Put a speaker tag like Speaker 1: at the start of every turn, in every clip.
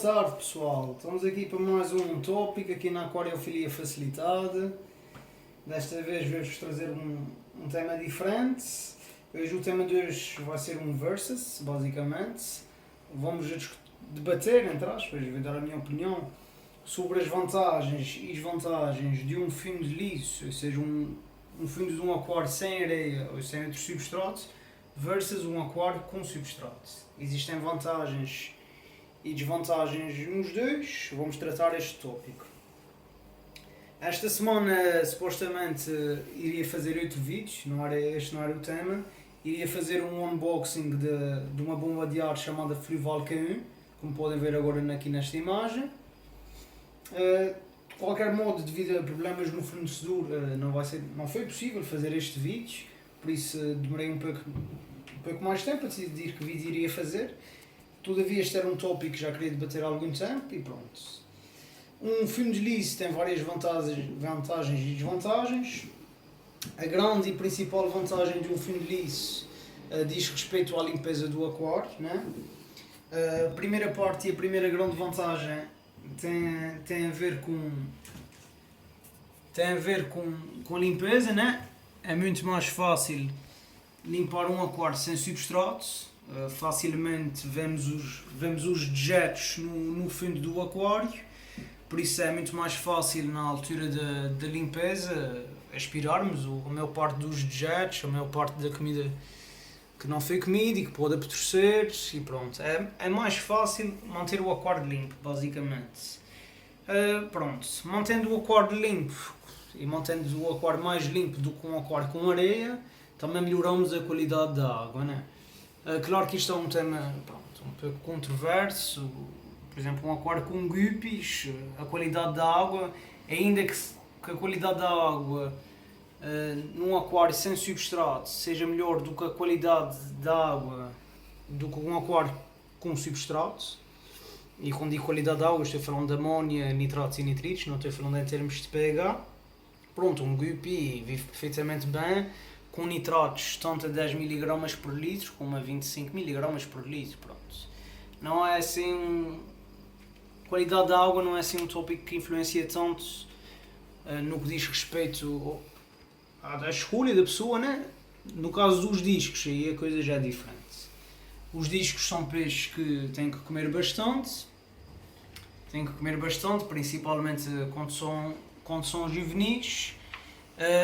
Speaker 1: tarde, pessoal. Estamos aqui para mais um tópico aqui na aquariofilia facilitada. Desta vez vejo-vos trazer um tema diferente. Hoje o tema de hoje vai ser um versus, basicamente. Vamos debater, entre aspas, vou dar a minha opinião sobre as vantagens e desvantagens de um fundo liso, ou seja, um fundo de um aquário sem areia ou sem outro substrato, versus um aquário com substrato. Existem vantagens e desvantagens nos dois. Vamos tratar este tópico. Esta semana supostamente iria fazer 8 vídeos, este não era o tema. Iria fazer um unboxing de uma bomba de ar chamada Fluval K1, como podem ver agora aqui nesta imagem. De qualquer modo, devido a problemas no fornecedor, não foi possível fazer este vídeo, por isso demorei um pouco mais tempo a decidir que vídeo iria fazer. Todavia, este era um tópico que já queria debater há algum tempo e pronto. Um fundo liso tem várias vantagens e desvantagens. A grande e principal vantagem de um fundo liso diz respeito à limpeza do aquário, né? A primeira parte e a primeira grande vantagem tem a ver com a limpeza, né? É muito mais fácil limpar um aquário sem substrato. Facilmente vemos os dejetos no fundo do aquário, por isso é muito mais fácil na altura da limpeza aspirarmos a maior parte dos dejetos, a maior parte da comida que não foi comida e que pode apodrecer e pronto. É mais fácil manter o aquário limpo, basicamente. Pronto, mantendo o aquário limpo e mantendo o aquário mais limpo do que um aquário com areia, também melhoramos a qualidade da água, né? Claro que isto é um tema um pouco controverso. Por exemplo, um aquário com guppies, a qualidade da água, ainda que a qualidade da água num aquário sem substrato seja melhor do que a qualidade da água do que um aquário com substrato, e quando digo qualidade da água estou falando de amónia, nitratos e nitritos, não estou falando em termos de pH. Pronto, um guppy vive perfeitamente bem com nitratos tanto a 10 mg por litro como a 25 mg por litro. Pronto. Não é assim. Qualidade da água não é assim um tópico que influencia tanto no que diz respeito à escolha da pessoa, né? No caso dos discos, aí a coisa já é diferente. Os discos são peixes que têm que comer bastante, principalmente quando são juvenis.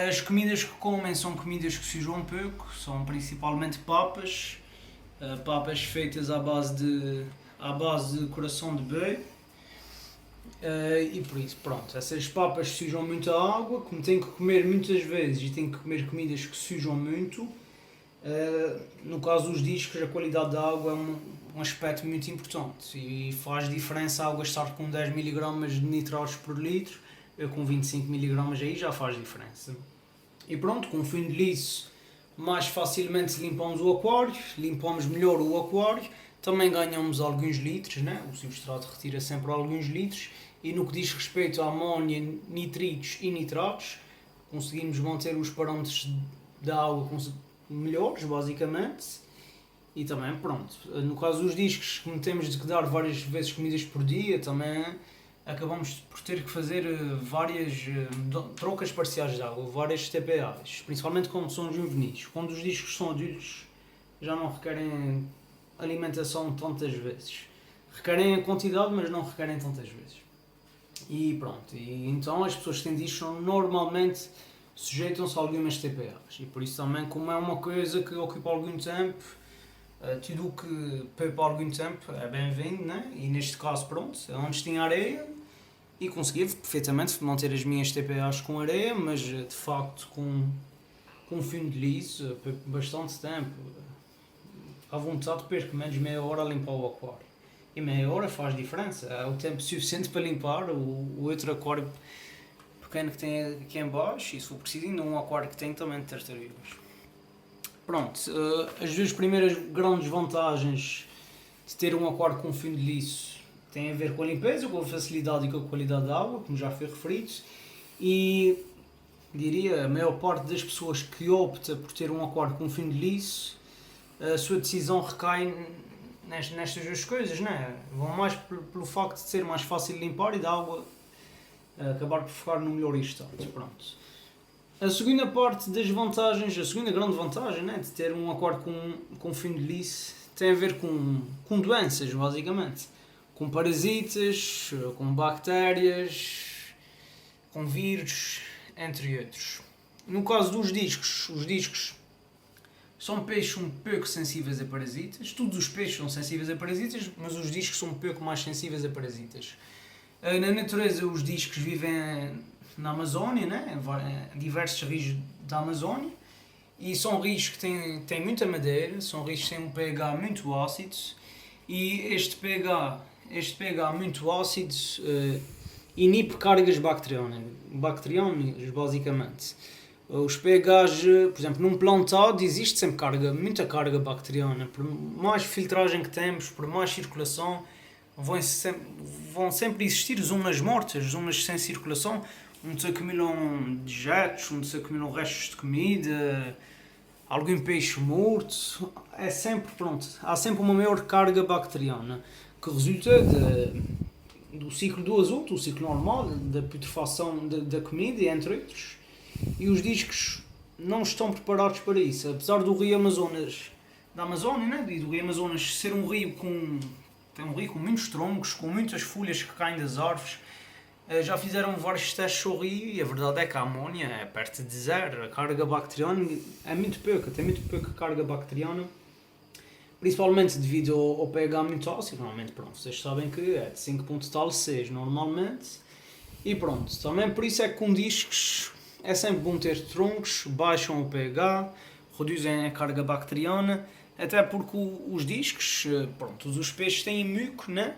Speaker 1: As comidas que comem são comidas que sujam um pouco, são principalmente papas feitas à base de coração de boi, e por isso, pronto, essas papas sujam muita água, como têm que comer muitas vezes e têm que comer comidas que sujam muito. No caso dos discos, a qualidade da água é um aspecto muito importante e faz diferença a água estar com 10 mg de nitratos por litro. Eu com 25 mg aí já faz diferença. E pronto, com um fundo liso mais facilmente limpamos o aquário, limpamos melhor o aquário, também ganhamos alguns litros, né? O substrato retira sempre alguns litros, e no que diz respeito à amónia, nitritos e nitratos, conseguimos manter os parâmetros da água melhores, basicamente. E também, pronto, no caso dos discos, como temos de dar várias vezes comidas por dia, também acabamos por ter que fazer várias trocas parciais de água, várias TPAs, principalmente quando são juvenis. Quando os discos são adultos, já não requerem alimentação tantas vezes. Requerem a quantidade, mas não requerem tantas vezes. E pronto, e então as pessoas que têm discos normalmente sujeitam-se a algumas TPAs. E por isso também, como é uma coisa que ocupa algum tempo, tudo o que poupa algum tempo é bem-vindo, né? E neste caso, pronto, antes tinha areia e conseguia perfeitamente manter as minhas TPAs com areia, mas de facto com fundo liso, bastante tempo, à vontade perco menos meia hora a limpar o aquário. E meia hora faz diferença, é o tempo suficiente para limpar o outro aquário pequeno que tem aqui em baixo, e se for preciso ainda um aquário que tem também de tartarugas. Pronto, as duas primeiras grandes vantagens de ter um aquário com fundo liso têm a ver com a limpeza, com a facilidade e com a qualidade da água, como já foi referido, e diria a maior parte das pessoas que opta por ter um aquário com fundo liso, a sua decisão recai nestas duas coisas, né? Vão mais pelo facto de ser mais fácil de limpar e da água acabar por ficar no melhor estado. Pronto. A segunda parte das vantagens, a segunda grande vantagem, né, de ter um aquário com fundo liso tem a ver com doenças, basicamente. Com parasitas, com bactérias, com vírus, entre outros. No caso dos discos, os discos são peixes um pouco sensíveis a parasitas. Todos os peixes são sensíveis a parasitas, mas os discos são um pouco mais sensíveis a parasitas. Na natureza, os discos vivem na Amazónia, né? Em diversos rios da Amazónia, e são rios que têm muita madeira, são rios que têm um pH muito ácido, e este pH muito ácido inibe cargas bacterianas, basicamente. Os pHs, por exemplo, num plantado existe sempre muita carga bacteriana. Por mais filtragem que temos, por mais circulação, vão sempre existir zonas mortas, zonas sem circulação, onde se acumulam dejetos, onde se acumulam restos de comida, algum peixe morto. Há sempre uma maior carga bacteriana que resulta do ciclo do azoto, o ciclo normal, da putrefação da comida, entre outros. E os discos não estão preparados para isso. Apesar do rio Amazonas, da Amazónia, né? E do rio Amazonas ser um rio com muitos troncos, com muitas folhas que caem das árvores, já fizeram vários testes ao rio e a verdade é que a amónia é perto de zero. A carga bacteriana é muito pouca, tem muito pouca carga bacteriana, principalmente devido ao pH muito ácido. Normalmente, pronto, vocês sabem que é de 5,6 normalmente. E pronto, também por isso é que com discos é sempre bom ter troncos, baixam o pH, reduzem a carga bacteriana, até porque os discos, pronto, os peixes têm muco, né?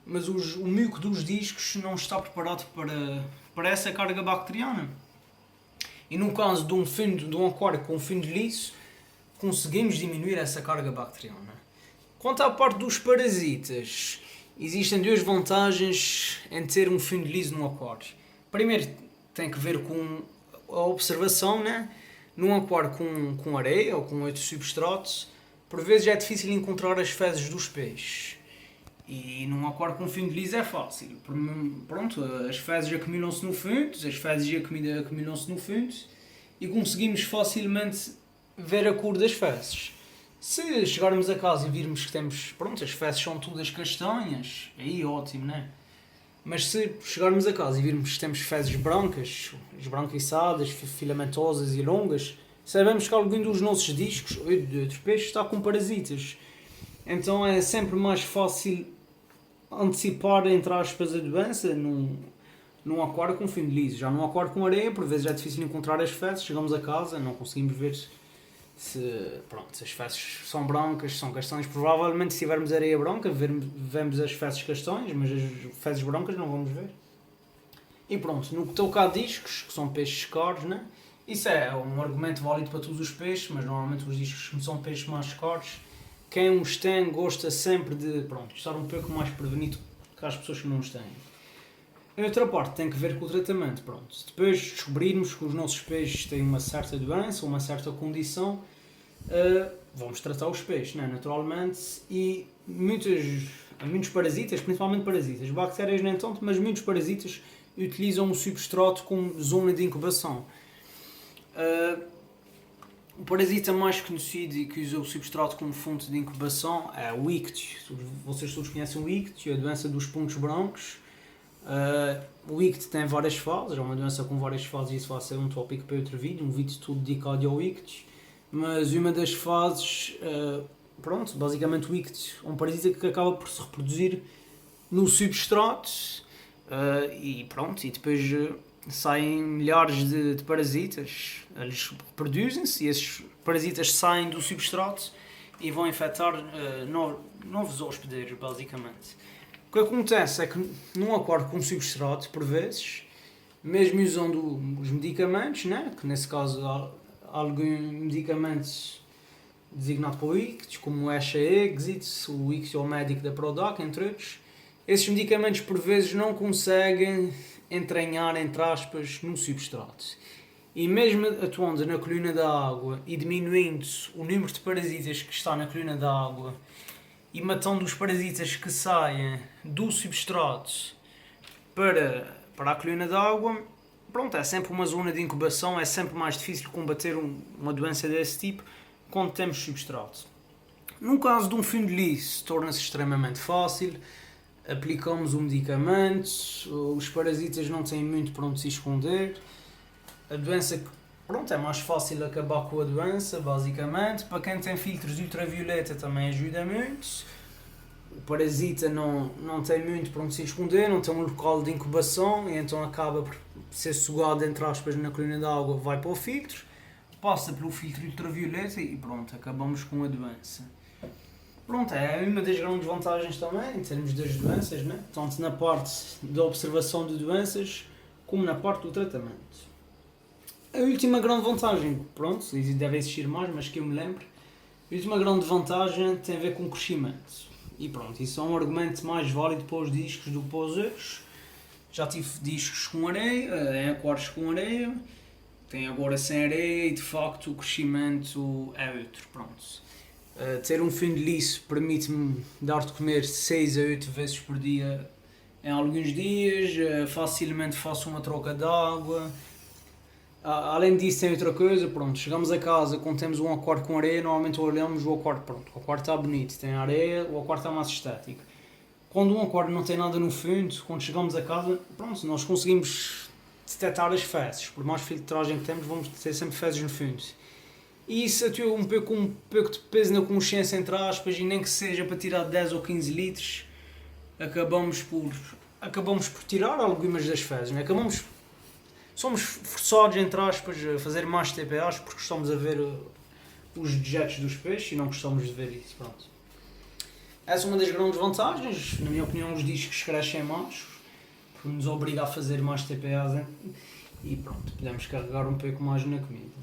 Speaker 1: Mas o muco dos discos não está preparado para essa carga bacteriana. E no caso de um aquário com fundo liso, conseguimos diminuir essa carga bacteriana. Quanto à parte dos parasitas, existem duas vantagens em ter um fundo liso no aquário. Primeiro, tem que ver com a observação, né? Num aquário com areia ou com outros substratos, por vezes é difícil encontrar as fezes dos peixes. E num aquário com fundo liso é fácil. Pronto, as fezes acumulam-se no fundo, as fezes e a comida acumulam-se no fundo e conseguimos facilmente ver a cor das fezes. Se chegarmos a casa e virmos que temos, pronto, as fezes são todas castanhas, aí ótimo, né? Mas se chegarmos a casa e virmos que temos fezes brancas, esbranquiçadas, filamentosas e longas, sabemos que algum dos nossos discos ou de outros peixes está com parasitas. Então é sempre mais fácil antecipar, entre aspas, a doença num aquário com fundo liso. Já num aquário com areia, por vezes é difícil encontrar as fezes, chegamos a casa, não conseguimos ver se as fezes são brancas, são castanhas. Provavelmente se tivermos areia branca vemos as fezes castanhas, mas as fezes brancas não vamos ver. E pronto, no que toca a discos, que são peixes caros, né? Isso é um argumento válido para todos os peixes, mas normalmente os discos são peixes mais caros. Quem os tem gosta sempre de estar um pouco mais prevenido que as pessoas que não os têm. A outra parte tem que ver com o tratamento. Depois de descobrirmos que os nossos peixes têm uma certa doença, uma certa condição, vamos tratar os peixes, né, naturalmente. E muitos parasitas, principalmente parasitas, bactérias nem tanto, mas muitos parasitas utilizam o substrato como zona de incubação. O parasita mais conhecido e que usa o substrato como fonte de incubação é o ictio. Vocês todos conhecem o ictio, a doença dos pontos brancos. O ictio tem várias fases, é uma doença com várias fases e isso vai ser um tópico para outro vídeo, um vídeo todo dedicado ao ictio. Mas uma das fases, basicamente o ictio é um parasita que acaba por se reproduzir no substrato e depois saem milhares de parasitas, eles reproduzem-se e esses parasitas saem do substrato e vão infectar novos hospedeiros, basicamente. O que acontece é que num aquário com substrato, por vezes, mesmo usando os medicamentos, né, que nesse caso há algum medicamento designado para o ictio, como o Exit, o Ictiomédico da Prodac, entre outros, esses medicamentos por vezes não conseguem entranhar, entre aspas, no substrato. E mesmo atuando na coluna da água e diminuindo o número de parasitas que está na coluna da água e matando os parasitas que saem do substrato para a coluna d'água, pronto, é sempre uma zona de incubação, é sempre mais difícil combater uma doença desse tipo quando temos substrato. No caso de um fungo de liso, torna-se extremamente fácil, aplicamos o medicamento, os parasitas não têm muito para onde se esconder, a doença, pronto, é mais fácil acabar com a doença, basicamente. Para quem tem filtros ultravioleta também ajuda muito. O parasita não tem muito para onde se esconder, não tem um local de incubação e então acaba por ser sugado, entre aspas, na coluna d'água, vai para o filtro, passa pelo filtro ultravioleta e pronto, acabamos com a doença. Pronto, é uma das grandes vantagens também em termos das doenças, né? Tanto na parte da observação de doenças como na parte do tratamento. A última grande vantagem, pronto, deve existir mais, mas que eu me lembro, a última grande vantagem tem a ver com o crescimento. E pronto, isso é um argumento mais válido para os discos do que para os outros. Já tive discos com areia, em aquários com areia, tem agora sem areia e de facto o crescimento é outro, pronto. Ter um fundo liso permite-me dar de comer 6 a 8 vezes por dia em alguns dias, facilmente faço uma troca de água. Além disso tem outra coisa, pronto, chegamos a casa, quando temos um aquário com areia, normalmente olhamos o aquário, pronto, o aquário está bonito, tem areia, o aquário está mais estético. Quando um aquário não tem nada no fundo, quando chegamos a casa, pronto, nós conseguimos detectar as fezes, por mais filtragem que temos, vamos ter sempre fezes no fundo. E isso atua um pouco de peso na consciência, entre aspas, e nem que seja para tirar 10 ou 15 litros, acabamos por tirar algumas das fezes, né? Somos forçados, entre aspas, a fazer mais TPAs porque estamos a ver os dejetos dos peixes e não gostamos de ver isso. Pronto. Essa é uma das grandes vantagens. Na minha opinião, os discos crescem mais, porque nos obriga a fazer mais TPAs e pronto, podemos carregar um pouco mais na comida.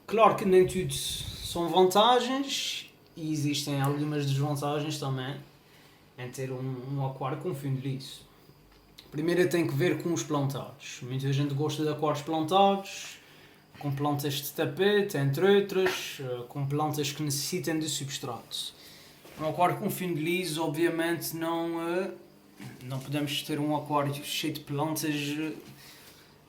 Speaker 1: Claro que nem tudo são vantagens e existem algumas desvantagens também em ter um aquário com fundo liso. Primeiro tem que ver com os plantados. Muita gente gosta de aquários plantados, com plantas de tapete, entre outras, com plantas que necessitam de substrato. Um aquário com fundo liso, obviamente, não podemos ter um aquário cheio de plantas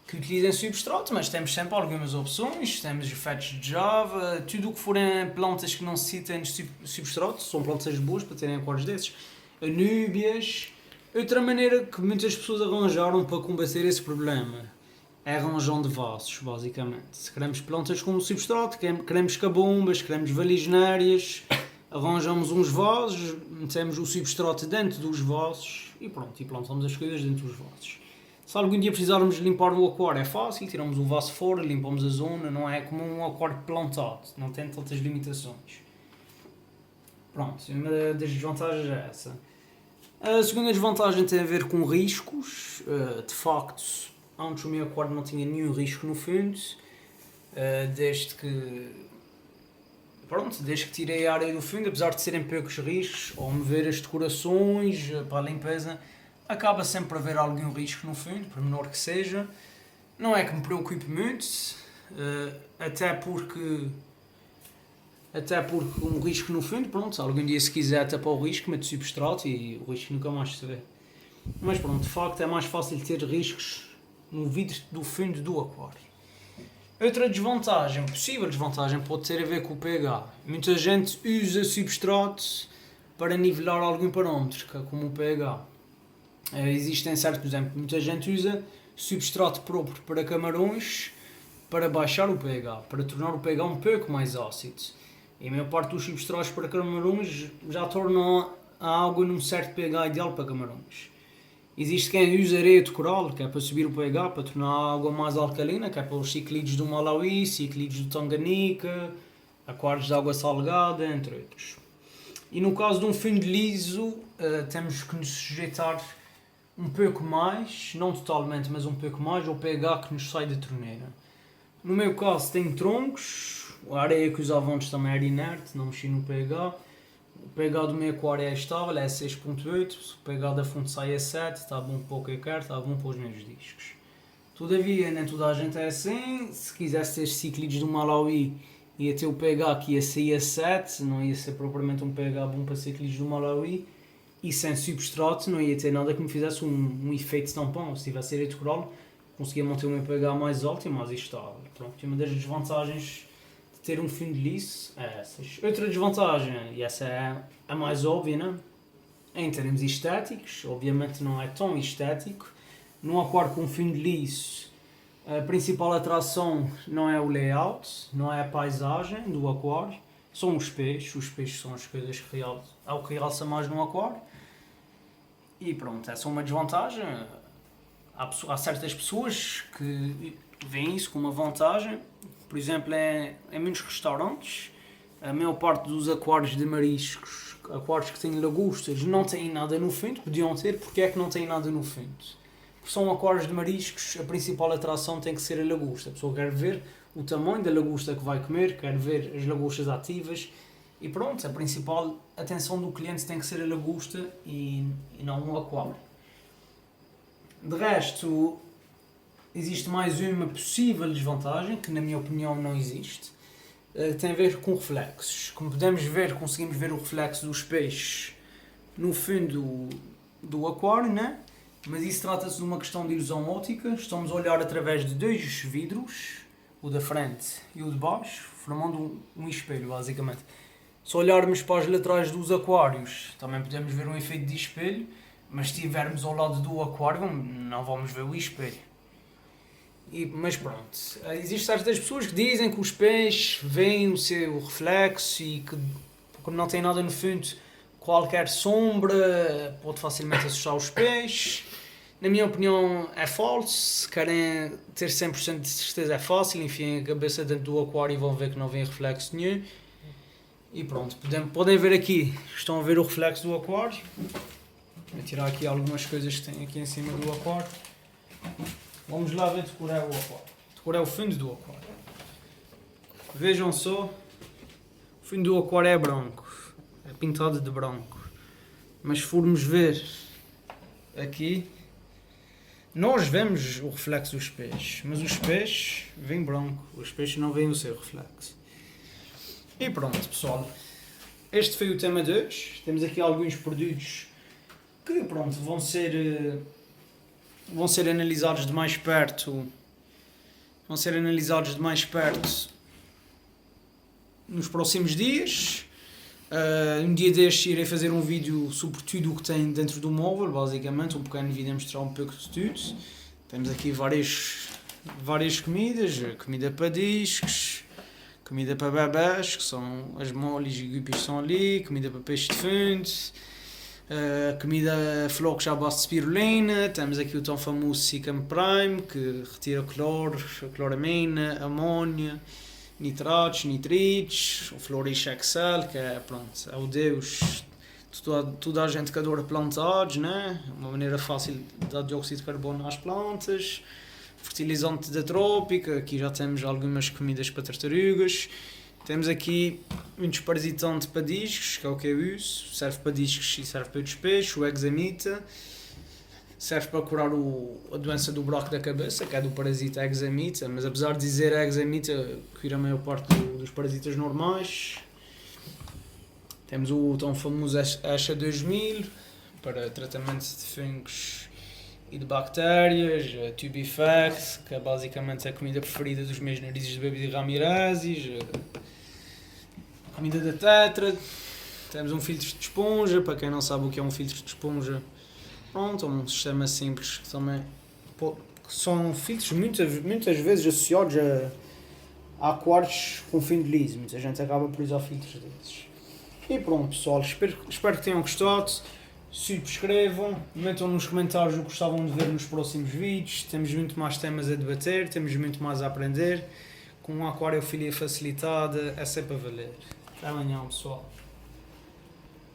Speaker 1: que utilizem substrato, mas temos sempre algumas opções. Temos os fetos de Java, tudo o que forem plantas que não necessitem de substrato, são plantas boas para terem aquários desses. Anúbias. Outra maneira que muitas pessoas arranjaram para combater esse problema é arranjando vasos, basicamente. Se queremos plantas com substrato, queremos cabombas, queremos valigenérias, arranjamos uns vasos, metemos o substrato dentro dos vasos e pronto, e plantamos as coisas dentro dos vasos. Se algum dia precisarmos limpar o aquário é fácil, tiramos o vaso fora, limpamos a zona, não é como um aquário plantado, não tem tantas limitações. Pronto, uma das desvantagens é essa. A segunda desvantagem tem a ver com riscos. De facto, antes o meu aquário não tinha nenhum risco no fundo, desde que tirei a área do fundo, apesar de serem poucos riscos, ao mover as decorações para a limpeza, acaba sempre por haver algum risco no fundo, por menor que seja. Não é que me preocupe muito, até porque um risco no fundo, pronto, se algum dia se quiser tapar o risco, mete o substrato e o risco nunca mais se vê. Mas pronto, de facto é mais fácil ter riscos no vidro do fundo do aquário. Outra desvantagem, possível desvantagem, pode ter a ver com o pH. Muita gente usa substrato para nivelar algum parâmetro, como o pH. Existem certos exemplos, muita gente usa substrato próprio para camarões para baixar o pH, para tornar o pH um pouco mais ácido. E a maior parte dos substratos para camarões já tornam a água num certo pH ideal para camarões. Existe quem usa areia de coral, que é para subir o pH, para tornar a água mais alcalina, que é para os ciclídeos do Malawi, ciclídeos do Tanganica, aquários de água salgada, entre outros. E no caso de um fundo liso, temos que nos sujeitar um pouco mais, não totalmente, mas um pouco mais, ao pH que nos sai da torneira. No meu caso tenho troncos, a areia que usava antes também era inerte, não mexi no pH. O pH do meu aquário é estável, é 6.8, se o pH da fonte sai a 7, está bom para o que eu quero, está bom para os meus discos. Todavia, nem toda a gente é assim, se quisesse ter ciclídeos do Malawi ia ter o pH que ia sair a 7, não ia ser propriamente um pH bom para ser quilhos do Malawi, e sem substrato não ia ter nada que me fizesse um efeito tampão. Se tivesse areia de coral, conseguia manter o meu pH mais alto e mais estável. Pronto, uma das desvantagens de ter um fundo liso é essas. Outra desvantagem, e essa é a mais óbvia, né? Em termos estéticos, obviamente não é tão estético. Num aquário com fundo liso, a principal atração não é o layout, não é a paisagem do aquário, são os peixes são as coisas que é o que realça mais num aquário. E pronto, essa é uma desvantagem. Há certas pessoas que veem isso como uma vantagem. Por exemplo, em muitos restaurantes, a maior parte dos aquários de mariscos, aquários que têm lagostas, não têm nada no fundo, podiam ter. Porque é que não têm nada no fundo? Porque são aquários de mariscos, a principal atração tem que ser a lagosta. A pessoa quer ver o tamanho da lagosta que vai comer, quer ver as lagostas ativas, e pronto, a principal atenção do cliente tem que ser a lagosta e não o aquário. De resto, existe mais uma possível desvantagem, que na minha opinião não existe, tem a ver com reflexos. Como podemos ver, conseguimos ver o reflexo dos peixes no fundo do aquário, né? Mas isso trata-se de uma questão de ilusão óptica. Estamos a olhar através de dois vidros, o da frente e o de baixo, formando um espelho, basicamente. Se olharmos para as laterais dos aquários, também podemos ver um efeito de espelho, mas se estivermos ao lado do aquário, não vamos ver o espelho. Mas pronto, existem certas pessoas que dizem que os peixes veem o seu reflexo e que, quando não tem nada no fundo, qualquer sombra pode facilmente assustar os peixes. Na minha opinião é falso. Se querem ter 100% de certeza é fácil, enfim, a cabeça dentro do aquário e vão ver que não vem reflexo nenhum. E pronto, podem ver aqui, estão a ver o reflexo do aquário. Vou tirar aqui algumas coisas que tem aqui em cima do aquário. Vamos lá ver de cor é o aquário. De cor é o fundo do aquário. Vejam só, o fundo do aquário é branco, é pintado de branco. Mas se formos ver aqui, nós vemos o reflexo dos peixes, mas os peixes vêm branco, os peixes não veem o seu reflexo. E pronto, pessoal, este foi o tema de hoje. Temos aqui alguns produtos que pronto, vão ser analisados de mais perto. Nos próximos dias. Um dia destes irei fazer um vídeo sobre tudo o que tem dentro do móvel, basicamente, um pequeno vídeo a mostrar um pouco de tudo. Temos aqui várias comidas, comida para discos, comida para bebés, que são as moles e guppies estão ali, comida para peixe de fundo, comida flocos à base de spirulina. Temos aqui o tão famoso Sikam Prime, que retira cloro, cloramina, amónia, nitratos, nitritos, o Flourish Excel, que é, pronto, é o deus de toda a gente que adora plantados, né? Uma maneira fácil de dar dióxido de carbono às plantas. Fertilizante da trópica, aqui já temos algumas comidas para tartarugas. Temos aqui um desparasitante para discos, que é o que eu uso, serve para discos e serve para outros peixes, o Hexamita. Serve para curar a doença do buraco da cabeça, que é do parasita Hexamita, mas apesar de dizer Hexamita, cura a maior parte dos parasitas normais. Temos o tão famoso Asha 2000, para tratamento de fungos e de bactérias, a Tubifax, que é basicamente a comida preferida dos meus narizes de bebê de Ramirezes, a comida da Tetra. Temos um filtro de esponja, para quem não sabe o que é um filtro de esponja. Pronto, um sistema simples que também são filtros muitas vezes associados a aquários com fundo liso. Muita gente acaba por usar filtros desses. E pronto, pessoal, espero que tenham gostado. Subscrevam, metam nos comentários o que gostavam de ver nos próximos vídeos. Temos muito mais temas a debater, temos muito mais a aprender. Com a aquariofilia facilitada é sempre a valer. Até amanhã, pessoal.